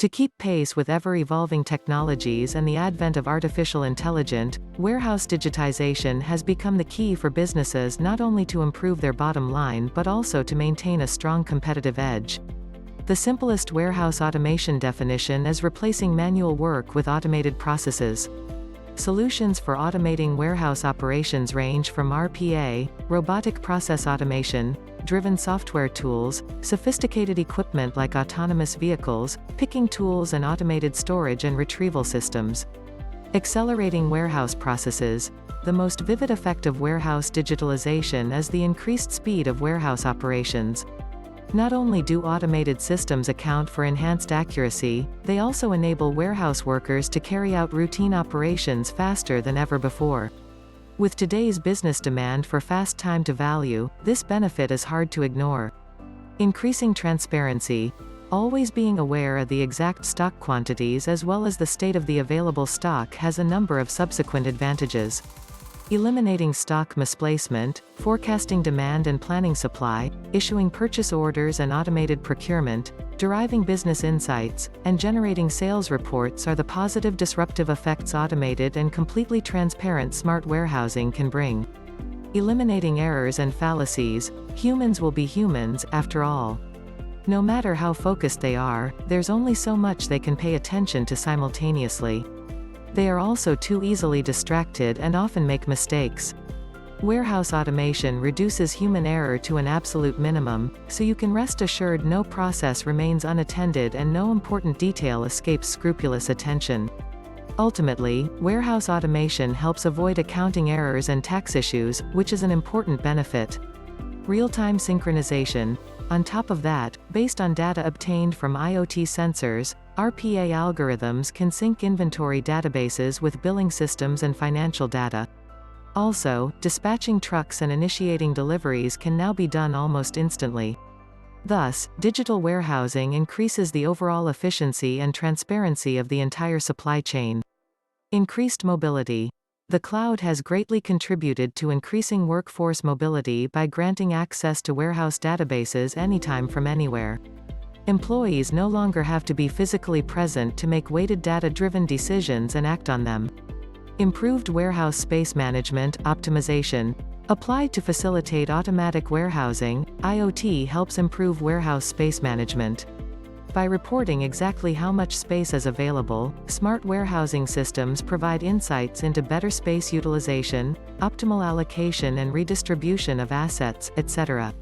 To keep pace with ever-evolving technologies and the advent of artificial intelligence, warehouse digitization has become the key for businesses not only to improve their bottom line but also to maintain a strong competitive edge. The simplest warehouse automation definition is replacing manual work with automated processes. Solutions for automating warehouse operations range from RPA, robotic process automation, driven software tools, sophisticated equipment like autonomous vehicles, picking tools and automated storage and retrieval systems. Accelerating warehouse processes. The most vivid effect of warehouse digitalization is the increased speed of warehouse operations. Not only do automated systems account for enhanced accuracy, they also enable warehouse workers to carry out routine operations faster than ever before. With today's business demand for fast time to value, this benefit is hard to ignore. Increasing transparency. Always being aware of the exact stock quantities as well as the state of the available stock has a number of subsequent advantages. Eliminating stock misplacement, forecasting demand and planning supply, issuing purchase orders and automated procurement, deriving business insights, and generating sales reports are the positive disruptive effects automated and completely transparent smart warehousing can bring. Eliminating errors and fallacies. Humans will be humans, after all. No matter how focused they are, there's only so much they can pay attention to simultaneously. They are also too easily distracted and often make mistakes. Warehouse automation reduces human error to an absolute minimum, so you can rest assured no process remains unattended and no important detail escapes scrupulous attention. Ultimately, warehouse automation helps avoid accounting errors and tax issues, which is an important benefit. Real-time synchronization. On top of that, based on data obtained from IoT sensors, RPA algorithms can sync inventory databases with billing systems and financial data. Also, dispatching trucks and initiating deliveries can now be done almost instantly. Thus, digital warehousing increases the overall efficiency and transparency of the entire supply chain. Increased mobility. The cloud has greatly contributed to increasing workforce mobility by granting access to warehouse databases anytime from anywhere. Employees no longer have to be physically present to make weighted data-driven decisions and act on them. Improved warehouse space management optimization. Applied to facilitate automatic warehousing, IoT helps improve warehouse space management. By reporting exactly how much space is available, smart warehousing systems provide insights into better space utilization, optimal allocation and redistribution of assets, etc.